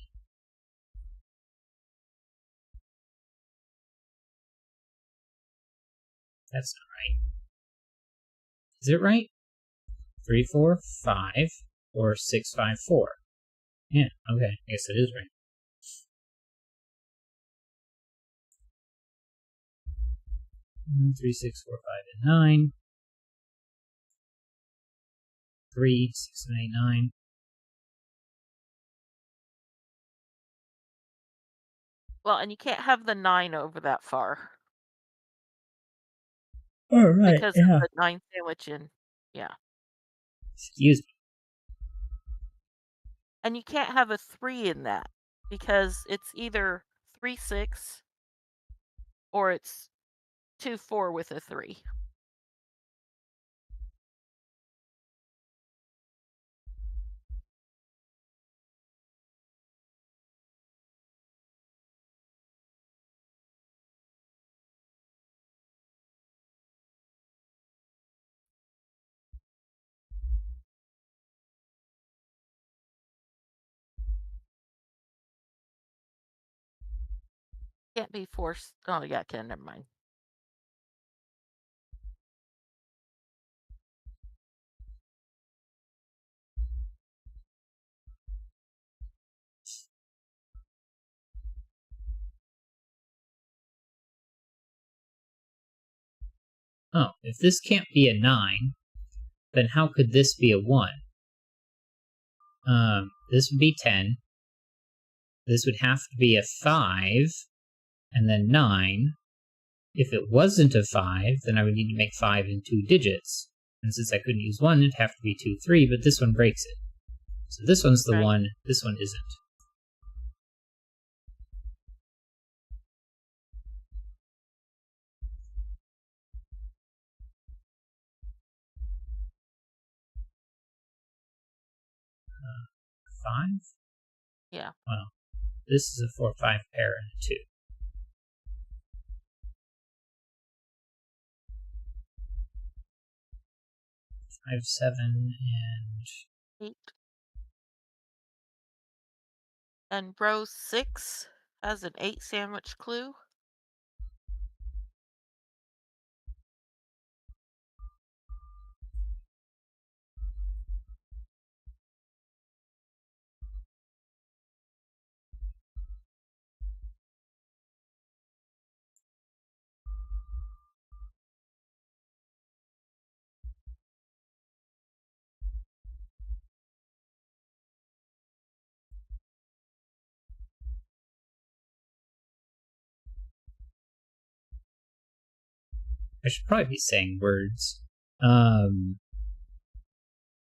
That's not right. Is it right? 3, 4, 5, or 6, 5, 4. Yeah, okay, I guess it is right. Three, 6, 4, 5, and 9. 3, 6, and 8, 9. Well, and you can't have the 9 over that far. Oh, right, Because of yeah. the 9 sandwich in. Yeah. Excuse me. And you can't have a 3 in that. Because it's either 3, 6, or it's 2, 4 with a 3. Can't be forced. Oh, yeah, it can. Never mind. Oh, if this can't be a 9, then how could this be a 1? This would be 10. This would have to be a 5, and then 9. If it wasn't a 5, then I would need to make 5 in 2 digits. And since I couldn't use 1, it'd have to be 2, 3, but this one breaks it. So this one's the Right. 1, this one isn't. Five? Yeah. Well, this is a 4, 5 pair and a 2. 5, 7, and 8. And row 6 has an 8 sandwich clue. I should probably be saying words. Yeah,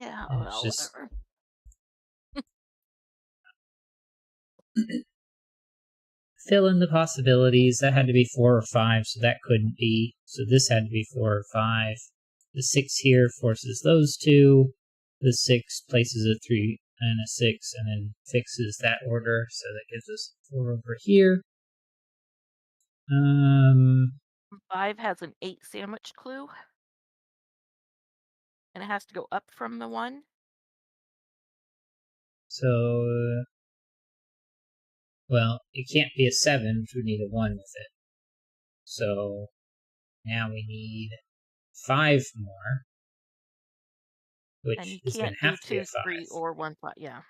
It's well, just whatever. fill in the possibilities. That had to be 4 or 5, so that couldn't be. So this had to be 4 or 5. The 6 here forces those two. The 6 places a 3 and a 6 and then fixes that order, so that gives us 4 over here. 5 has an 8 sandwich clue. And it has to go up from the 1. So, well, it can't be a 7, which would need a 1 with it. So, now we need 5 more, which And you is going can't to have do to be a 2, 5. 3, or 1, 5. Yeah.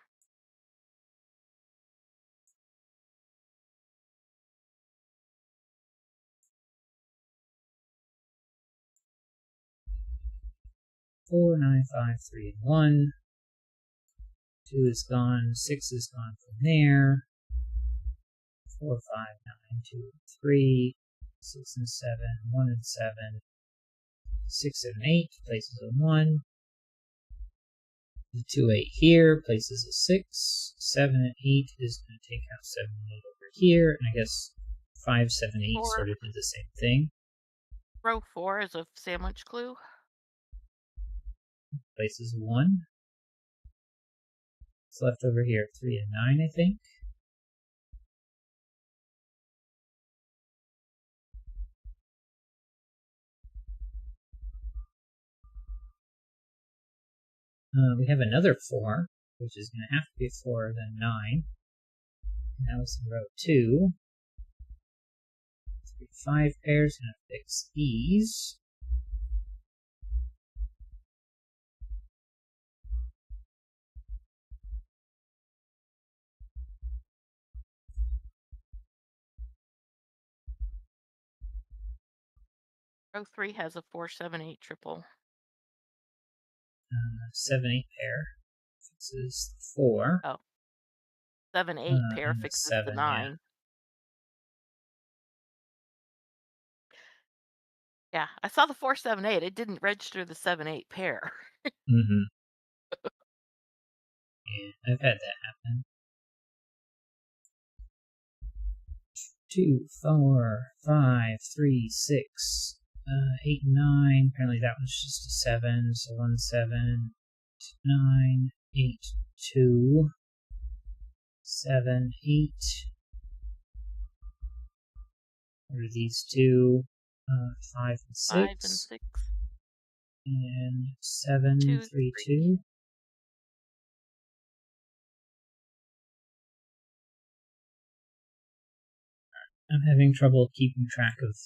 Four, 9, 5, 3, and 1. 2 is gone. 6 is gone from there. 4, 5, 9, 2, 3. 6 and 7, 1 and 7. 6, 7, 8 places a 1. The 2, 8 here places a 6. 7 and 8 is going to take out 7 and 8 over here. And I guess 5, 7, 8 sort of did the same thing. Row 4 is a sandwich clue. Places a 1. What's left over here? 3 and 9, I think. We have another 4, which is going to have to be 4 then 9. And that was in row 2. 3, 5 pairs, going to fix these. Row 3 has a 4, 7, 8 triple. 7, 8 pair fixes 4. Oh. 7, 8 pair and fixes 7, the 9. Yeah, I saw the 4, 7, 8. It didn't register the 7, 8 pair. Mm-hmm. Yeah, I've had that happen. 2, 4, 5, 3, 6, 8, 9. Apparently that was just a 7, so 1, 7, 9, 8, 2, 7, 8. What are these two? 5 and 6. 5 and 6. And 7, 2, 3, 3. 2. I'm having trouble keeping track of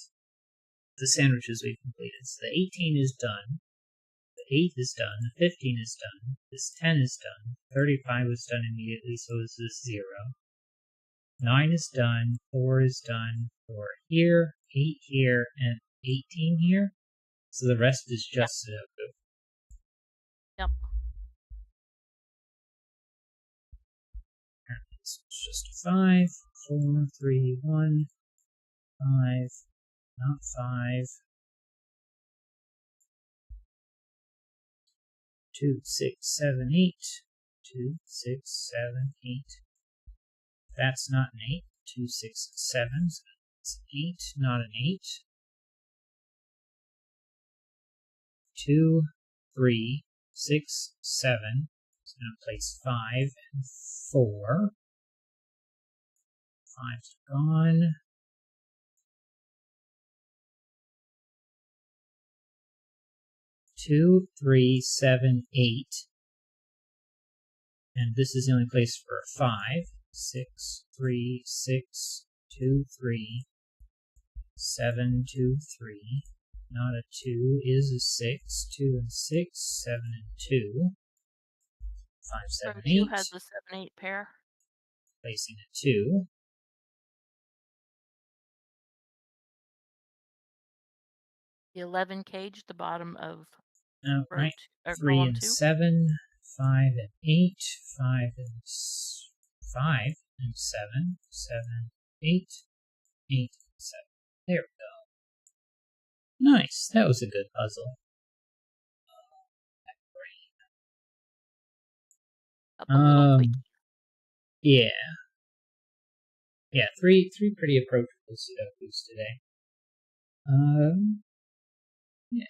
the sandwiches we've completed. So the 18 is done. The 8 is done. The 15 is done. This 10 is done. 35 was done immediately, so is this 0. 9 is done. 4 is done. 4 here. 8 here. And 18 here. So the rest is just Sudoku. Yep. It's just a 5. 4, 3, 1. 5. Not 5. 2, 6, 7, 8. 2, 6, 7, 8. That's not an 8. 2, 6, 7. So it's an 8, not an 8. 2, 3, 6, 7. It's going to place 5 and 4. 5's gone. 2, 3, 7, 8. And this is the only place for a 5. 6, 3, 6, 2, 3, 7, 2, 3. Not a 2 is a 6. 2 and 6, 7 and 2. 5, 7, Row 8. 2 has the 7, 8 pair. Placing a 2. The 11 cage, the bottom of Oh, row right. 2, 3 column and 2. 7. 5 and 8. 5 and 5 and 7. 7, 8. 8 and 7. There we go. Nice. That was a good puzzle. Up a little clicky. Yeah. Yeah, three pretty approachable Sudokus today. Yeah.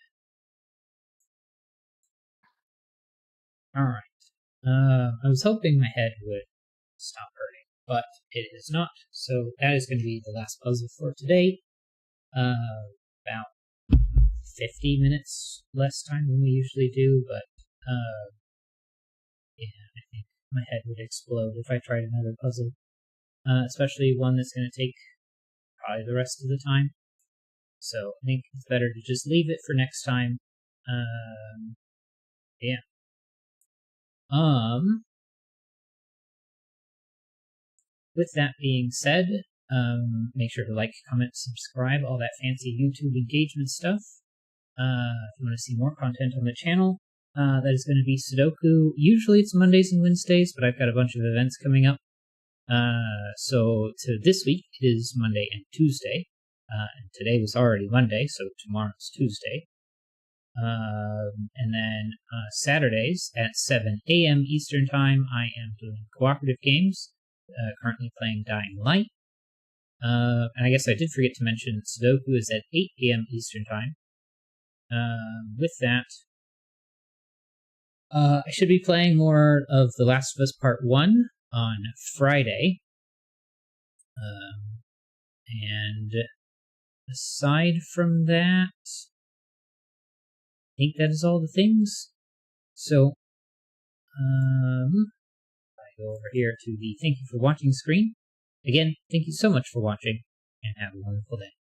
Alright. I was hoping my head would stop hurting, but it is not. So that is going to be the last puzzle for today. About 50 minutes less time than we usually do, but yeah, I think my head would explode if I tried another puzzle. Especially one that's going to take probably the rest of the time. So I think it's better to just leave it for next time. Yeah. With that being said, make sure to like, comment, subscribe, all that fancy YouTube engagement stuff. If you want to see more content on the channel, that is going to be Sudoku. Usually it's Mondays and Wednesdays, but I've got a bunch of events coming up. So this week it is Monday and Tuesday. And today was already Monday, so tomorrow's Tuesday. And then Saturdays at 7 a.m. Eastern Time, I am doing cooperative games. Currently playing Dying Light. And I guess I did forget to mention Sudoku is at 8 p.m. Eastern Time. With that, I should be playing more of The Last of Us Part 1 on Friday. And aside from that, I think that is all the things. So, I go over here to the thank you for watching screen. Again, thank you so much for watching, and have a wonderful day.